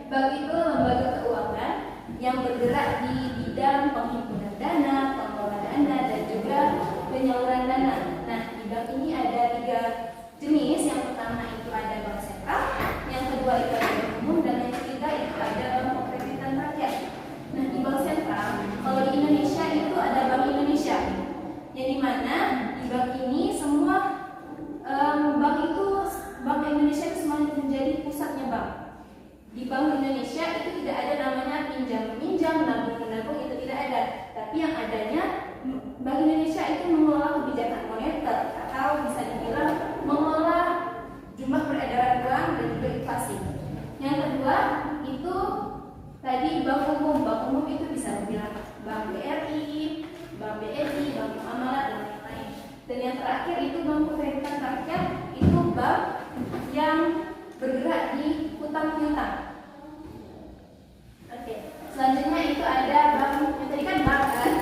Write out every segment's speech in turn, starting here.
Bank itu lembaga keuangan yang bergerak di bidang penghimpunan dana, pengelolaan dana, dan juga penyaluran dana. Nah, di bank ini ada 3 jenis. Yang pertama itu ada bank sentral, yang kedua itu ada bank umum, dan yang ketiga itu ada bank pembiayaan rakyat. Nah, di bank sentral, kalau di Indonesia itu ada Bank Indonesia, yang dimana di bank ini semua Bank Indonesia itu semuanya menjadi pusatnya bank. Di Bank Indonesia itu tidak ada namanya pinjam-meminjam, nabung-menabung, itu tidak ada. Tapi yang adanya Bank Indonesia itu mengelola kebijakan moneter, atau bisa dibilang mengelola jumlah peredaran uang dan juga inflasi. Yang kedua itu tadi bank umum. Bank umum itu bisa dibilang Bank BRI, Bank BNI, Bank Muamalah, dan lain-lain. Dan yang terakhir itu Bank Pembiayaan Rakyat, itu bank yang bergerak di hutang piutang. Oke, selanjutnya itu ada bank, yang tadi kan bank kan.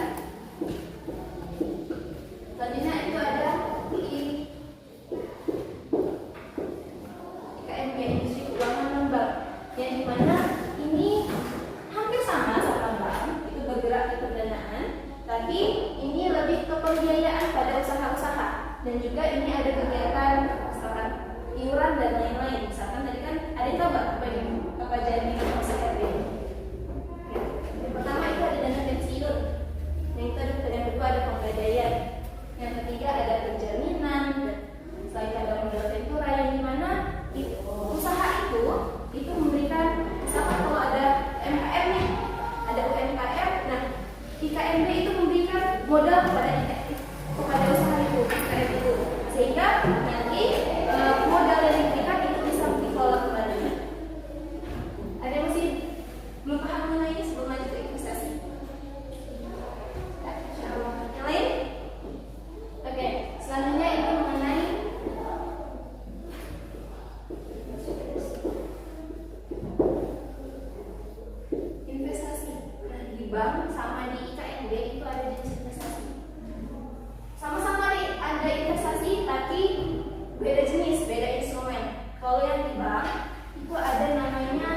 Selanjutnya itu ada IKMB, Industri Keuangan Non Bank, yang dimana ini hampir sama bank, itu bergerak di pendanaan, tapi ini lebih ke pembiayaan pada usaha-usaha, dan juga ini ada kegiatan misalkan iuran dan lain-lain. Misalkan tadi kan ada yang tahu nggak apa jadi OSRD? Yang pertama itu ada dana pensiun, yang kedua ada penggadaian, yang ketiga ada penjaminan, dan selanjutnya ada modal ventura, yang dimana usaha itu memberikan, misalkan kalau ada UMKM nih, ada UMKM, nah IKMB itu memberikan modal kepada usaha itu, UMKM itu, sehingga nanti modal yang diberikan itu bisa dikelola kembali. Ada yang masih belum paham mengenai ini sebelum lanjut ke investasi? Yang lain? Oke, selanjutnya itu mengenai investasi. Nah, di bank sama di IKMB itu ada jenis investasi. Sama-sama ada investasi, tapi beda jenis, beda instrumen. Kalau yang di bank itu ada namanya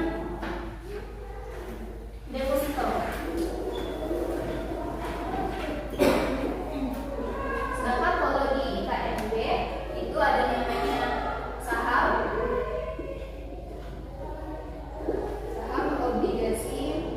deposito. Sedangkan kalau di IKMB itu ada namanya saham, obligasi,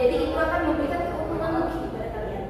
Jadi itu akan memberikan keuntungan lebih kepada kalian.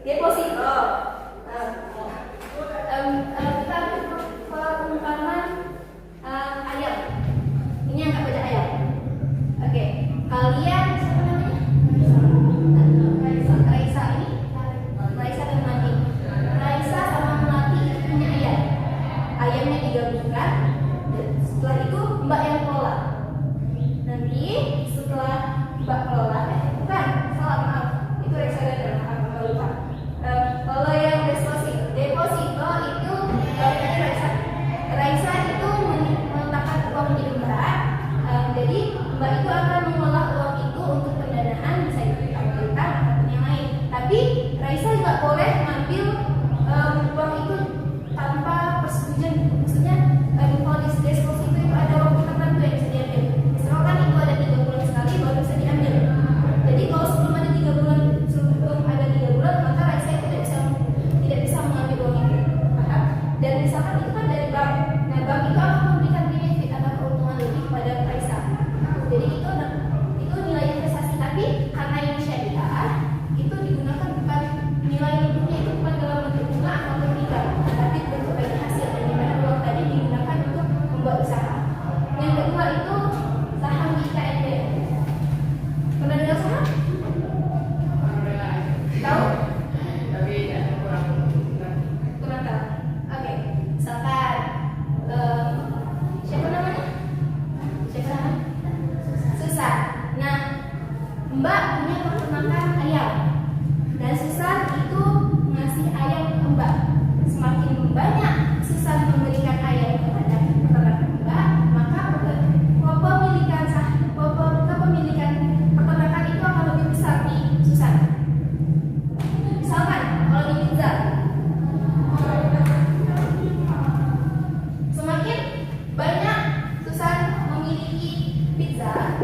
deposito. Kita perumpamaan ayam. Ini yang nggak baca ayam. Oke, kalian siapa namanya? Raisa ini. Raisa dan Melati. Raisa sama Melati punya ayam. Ayamnya digabungkan. Setelah itu Mbak yang kelola. Nanti setelah Mbak kelola, bukan, salah, maaf. Itu Raisa dan maaf, lupa. Kalau yang deposito itu Raisa itu meletakkan uang di Mbak. Jadi Mbak itu akan mengolah uang itu untuk pendanaan, bisa itu pemerintah ataupun yang lain. Tapi Raisa nggak boleh ngambil uang itu tanpa persetujuan. Maksudnya kalau di deposito itu ada waktu tertentu yang bisa diambil. Misalkan itu ada 3 bulan sekali baru bisa diambil. Jadi kalau sebelum ada 3 bulan, maka Raisa tidak bisa mengambil uang itu. Paham? Dan misalkan itu kan dari bank. Nah, bank itu akan memberikan benefit atau keuntungan lebih kepada Raisa. Jadi itu nilai investasi, tapi karena ini syariah, itu digunakan bukan nilai lebihnya itu bukan dalam bentuk bunga atau riba, tapi bentuk bagi hasil, dan dimana uang tadi digunakan untuk membuat usaha. Yang kedua itu saham di IKNB. Pernah dengar saham? Tahu? Tapi kurang tahu. Oke, misalkan siapa namanya? Susan. Nah, Mbak punya peternakan ayam, dan Susan itu ngasih ayam ke Mbak. Semakin banyak Susan memberikan ayam kepada peternakan Mbak, maka kepemilikan peternakan itu akan lebih besar di Susan. Misalkan kalau di pizza, semakin banyak Susan memiliki pizza,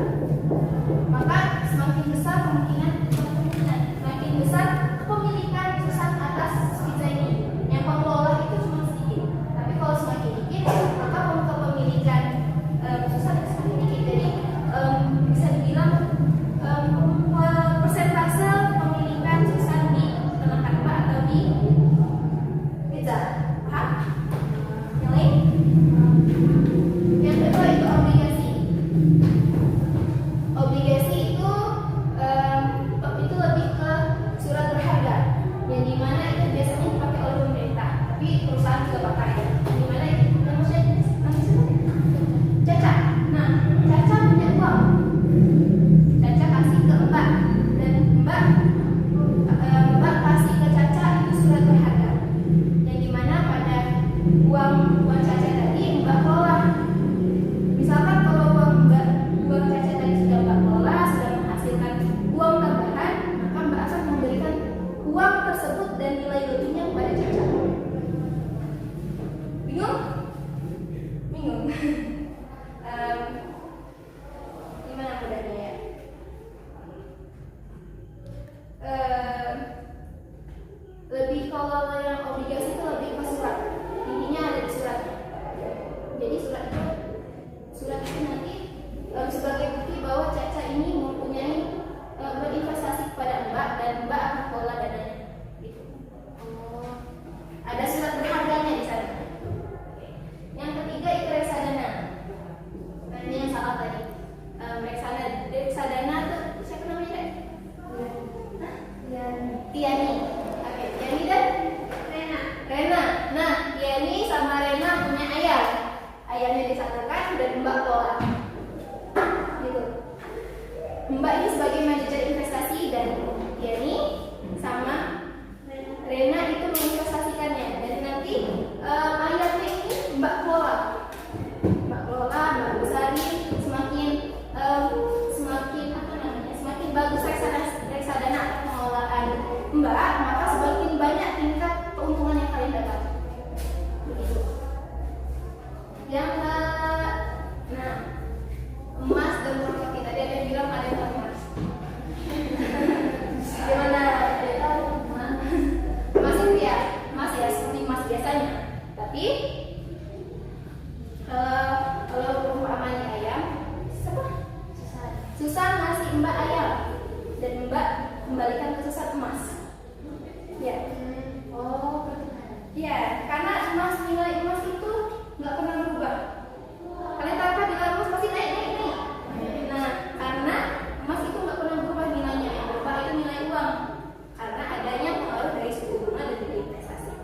maka semakin besar semakin besar kepemilikan Susan atas pizza ini. Yang pengelola itu cuma sedikit, tapi kalau semakin dikit, maka kepemilikan Susan itu semakin dikit. Jadi bisa dibilang persentase kepemilikan Susan di peternakan Mbak atau di pizza. Paham? Yang lain? Yang kedua itu obligasi. Obligasi itu lebih ke surat berharga, yang dimana itu biasanya dipakai oleh pemerintah, tapi perusahaan juga pakai. Dimana itu Caca. Nah, Caca punya uang. Caca kasih ke Mbak, dan Mbak kasih ke Caca itu surat berharga, yang dimana pada uang Caca tadi Mbak kelola. Misalkan kalau uang Caca tadi sudah Mbak kelola, sudah menghasilkan uang tambahan, maka Mbak akan memberikan uang tersebut dan nilai lebihnya kepada Caca. Bingung? Gimana mudahnya ya? Lebih kalau yang obligasi itu lebih ke surat. Intinya ada di surat. Jadi surat itu nanti sebagai bukti bahwa Caca ini mempunyai berinvestasi kepada Mbak, dan Mbak akan kelola dananya. Gitu. Ada surat berharganya di sana. Oke. Yang ketiga itu reksadana. Nah, ini yang salah tadi. Reksadana itu siapa namanya, Rek? Tiani. Oke, Tiani dan Rena. Nah, Tiani sama Rena punya ayam. Ayamnya disatukan dan Mbak kelola. Gitu. Mbak ini sebagai manajer investasi, dan Tiani sama Rena itu menginvestasikannya. Dan nanti ayamnya ini Mbak kelola. Mbak besarin, semakin bagus reksadana atau pengelolaan Mbak, maka semakin banyak tingkat keuntungan yang kalian dapat. Begitu. Yang emas dan properti, tadi ada yang bilang ada yang emas. Gimana? Emas itu ya, emas ya seperti emas biasanya. Tapi kalau perumpamaan ayam, Susan ngasih Mbak ayam, dan Mbak kembalikan ke Susan emas. Ya. Oh, pertukaran. Iya, karena nilai emas itu nggak pernah berubah. Kalian tahu kan nilai emas pasti naik. Nah, karena emas itu nggak pernah berubah nilainya, yang berubah itu nilai uang. Karena adanya pengaruh dari suku bunga dan juga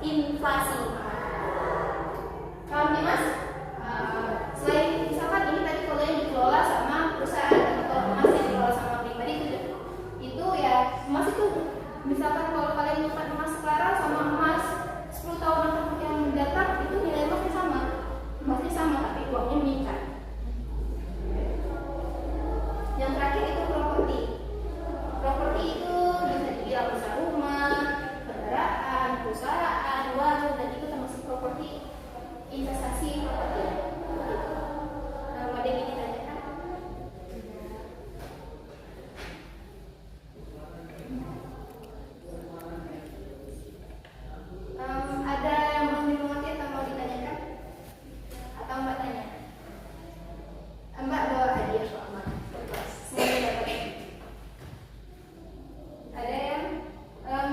inflasi. Paham nih mas? Selain misalkan ini tadi kalau yang dikelola sama perusahaan atau emas yang dikelola sama pribadi itu ya emas itu misalkan kalau kalian nyimpan emas sekarang sama emas 10 tahun yang datang itu nilai emasnya sama tapi uangnya meningkat. Yang terakhir itu properti. Properti itu bisa dibilang bisa rumah, kendaraan, perusahaan, warung, dan itu termasuk properti investasi properti. Ada yang ingin ditanyakan? Ada yang mau dimengerti atau mau ditanyakan? Atau Mbak tanya? Mbak bawa hadiah kok Mbak. Semuanya dapat. Ada yang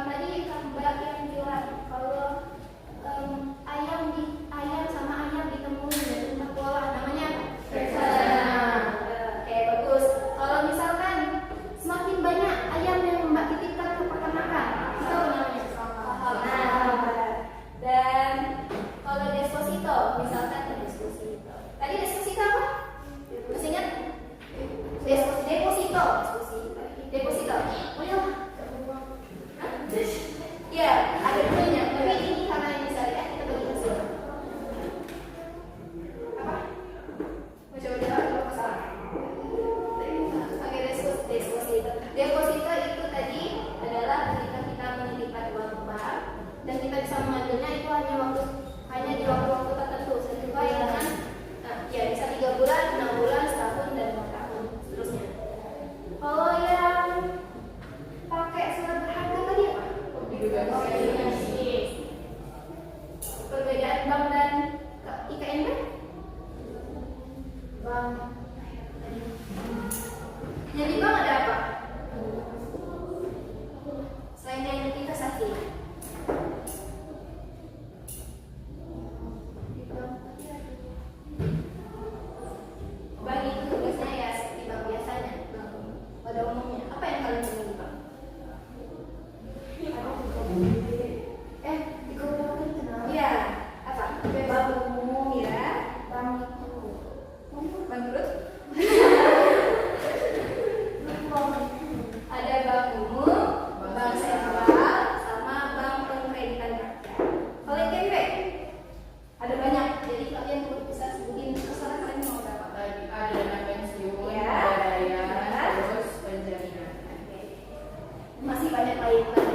tadi Mbak yang bilang kalau ayam sama ayam ditemuin di tempat pola namanya oke bagus. Kalau misalkan semakin banyak ayam yang Mbak titipkan ke peternakan itu namanya dan kalau deposito misalkan deposito tadi deposito apa? Masih ingat? Deposito. Oh ya. Iya, ada dulunya. Tapi ini karena ini syariah kita bagi hasil. Apa? Mau coba jawab kalau masalah. Oke, deposito. Deposito itu tadi adalah ketika kita menitipkan uang ke bank dan kita bisa mengambilnya itu hanya di waktu-waktu tertentu sesuai dengan ya bisa 3 bulan, 6 bulan, setahun dan 2 tahun seterusnya. Kalau yang pakai surat berharga tadi apa? Obligasi. Perbedaan bank dan IKNB? Bank. Jadi bank ada apa? Selain yang investasi. Bank itu tugasnya ya seperti bank biasanya, bank pada umumnya. Apa yang kalian miliki bank? Iya, apa? Bank umum ya, bank itu. Bangkrut? Ada bank umum, bank sentral, sama bank pengkreditan rakyat. Kalau IKNB ada banyak, jadi kalian bisa sebutin terserah kalian mau berapa. Ada dana pensiun, Ya. pegadaian, terus penjaminan. Masih banyak lain.